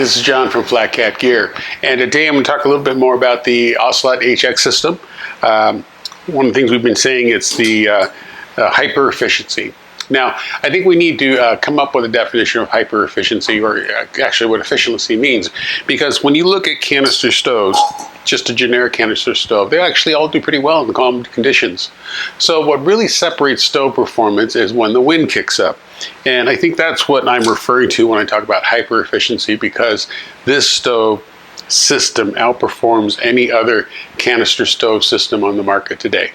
this is John from FlatCatGear, and today I'm going to talk a little bit more about the Ocelot HX system. One of the things we've been saying is the hyper efficiency. Now, I think we need to come up with a definition of hyper efficiency, or actually what efficiency means, because when you look at canister stoves, just a generic canister stove, they actually all do pretty well in calm conditions. So what really separates stove performance is when the wind kicks up. And I think that's what I'm referring to when I talk about hyper efficiency, because this stove system outperforms any other canister stove system on the market today.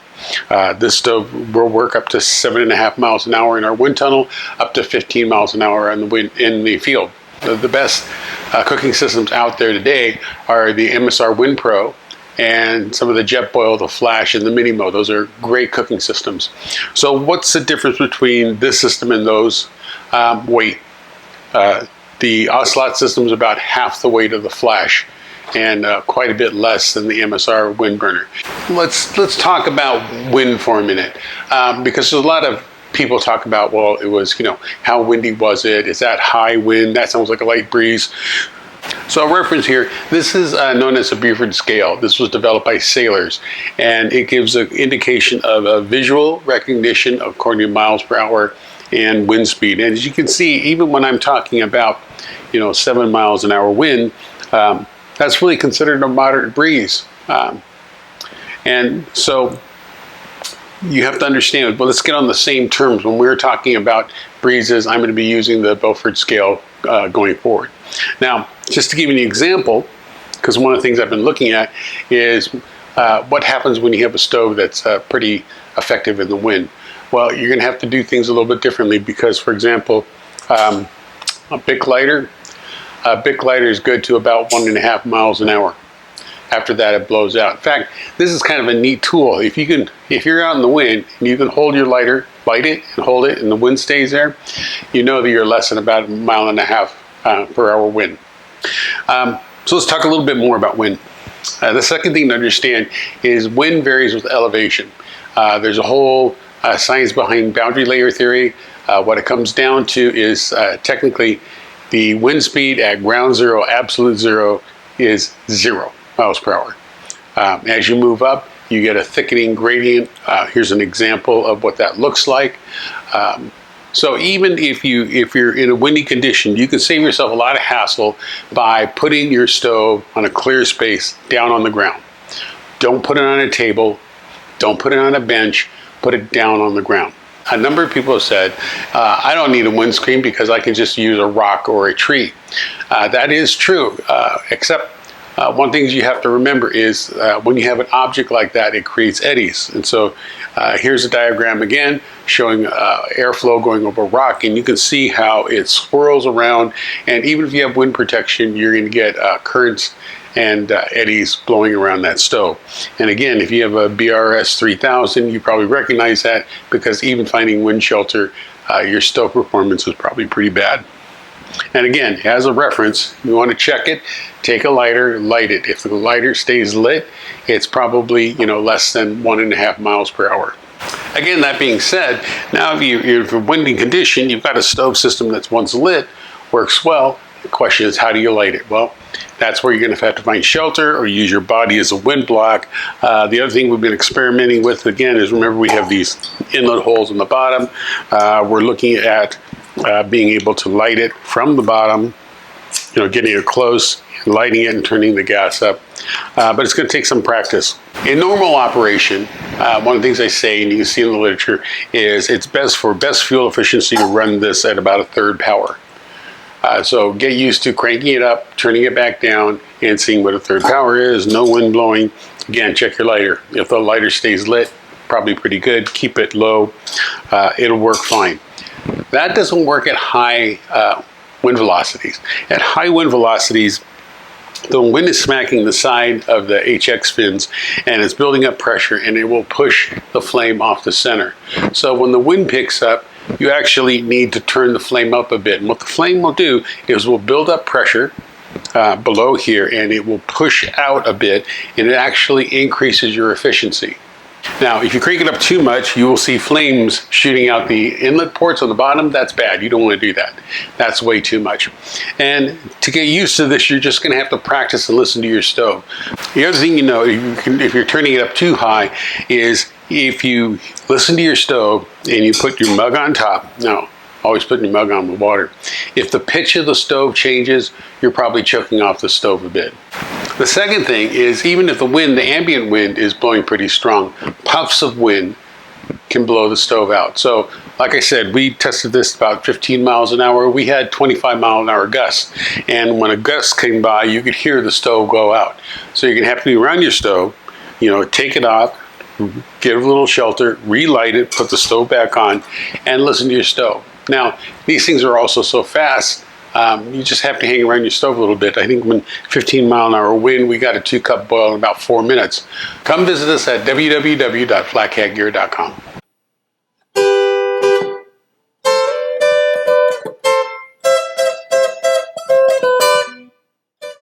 This stove will work up to 7.5 miles an hour in our wind tunnel, up to 15 miles an hour in the field. The best cooking systems out there today are the MSR Wind Pro and some of the Jetboil, the Flash, and the Minimo. Those are great cooking systems. So what's the difference between this system and those? Weight. The Ocelot system is about half the weight of the Flash, and quite a bit less than the MSR wind burner. Let's talk about wind for a minute, because there's a lot of people talk about, well, it was, how windy was it? Is that high wind? That sounds like a light breeze. So a reference here, this is known as a Beaufort scale. This was developed by sailors, and it gives an indication of a visual recognition according to miles per hour and wind speed. And as you can see, even when I'm talking about, 7 miles an hour wind, that's really considered a moderate breeze. And so you have to understand, well, let's get on the same terms. When we're talking about breezes, I'm going to be using the Beaufort scale going forward. Now, just to give you an example, because one of the things I've been looking at is what happens when you have a stove that's pretty effective in the wind. Well, you're going to have to do things a little bit differently, because, for example, a Bic lighter is good to about 1.5 miles an hour. After that, it blows out. In fact, this is kind of a neat tool. If you're out in the wind and you can hold your lighter, light it and hold it, and the wind stays there, you know that you're less than about 1.5 miles per hour wind. So let's talk a little bit more about wind. The second thing to understand is wind varies with elevation. There's a whole science behind boundary layer theory. What it comes down to is technically the wind speed at ground zero, absolute zero, is 0 miles per hour. As you move up, you get a thickening gradient. Here's an example of what that looks like. So even if you're in a windy condition, you can save yourself a lot of hassle by putting your stove on a clear space down on the ground. Don't put it on a table. Don't put it on a bench. Put it down on the ground. A number of people have said, I don't need a windscreen because I can just use a rock or a tree. That is true, except one thing you have to remember is when you have an object like that, it creates eddies. And so here's a diagram again showing airflow going over rock, and you can see how it swirls around. And even if you have wind protection, you're going to get currents and eddies blowing around that stove. And again, if you have a BRS 3000, you probably recognize that, because even finding wind shelter, your stove performance is probably pretty bad. And again, as a reference, you want to check it, take a lighter, light it. If the lighter stays lit, it's probably less than 1.5 miles per hour. Again, that being said, now if you're in a windy condition, you've got a stove system that's once lit, works well. The question is, how do you light it? Well, that's where you're going to have to find shelter or use your body as a wind block. The other thing we've been experimenting with, again, is remember we have these inlet holes in the bottom. We're looking at being able to light it from the bottom, getting it close, lighting it and turning the gas up. But it's going to take some practice. In normal operation, one of the things I say, and you can see in the literature, is it's best for best fuel efficiency to run this at about 1/3 power. So get used to cranking it up, turning it back down, and seeing what 1/3 power is. No wind blowing. Again, check your lighter. If the lighter stays lit, probably pretty good. Keep it low. It'll work fine. That doesn't work at high wind velocities. At high wind velocities, the wind is smacking the side of the HX fins, and it's building up pressure, and it will push the flame off the center. So when the wind picks up, you actually need to turn the flame up a bit. And what the flame will do is will build up pressure below here, and it will push out a bit, and it actually increases your efficiency. Now, if you crank it up too much, you will see flames shooting out the inlet ports on the bottom. That's bad. You don't want to do that. That's way too much. And to get used to this, you're just going to have to practice and listen to your stove. The other thing you know, if you're turning it up too high, is if you listen to your stove and you put your mug on top. No, always put your mug on with water. If the pitch of the stove changes, you're probably choking off the stove a bit. The second thing is, even if the ambient wind is blowing pretty strong, puffs of wind can blow the stove out. So, like I said, we tested this about 15 miles an hour. We had 25-mile-an-hour gusts. And when a gust came by, you could hear the stove go out. So you're gonna have to be around your stove, take it off, get a little shelter, relight it, put the stove back on, and listen to your stove. Now, these things are also so fast, you just have to hang around your stove a little bit. I think when 15-mile-an-hour wind, we got a 2-cup boil in about 4 minutes. Come visit us at www.FlatCatGear.com.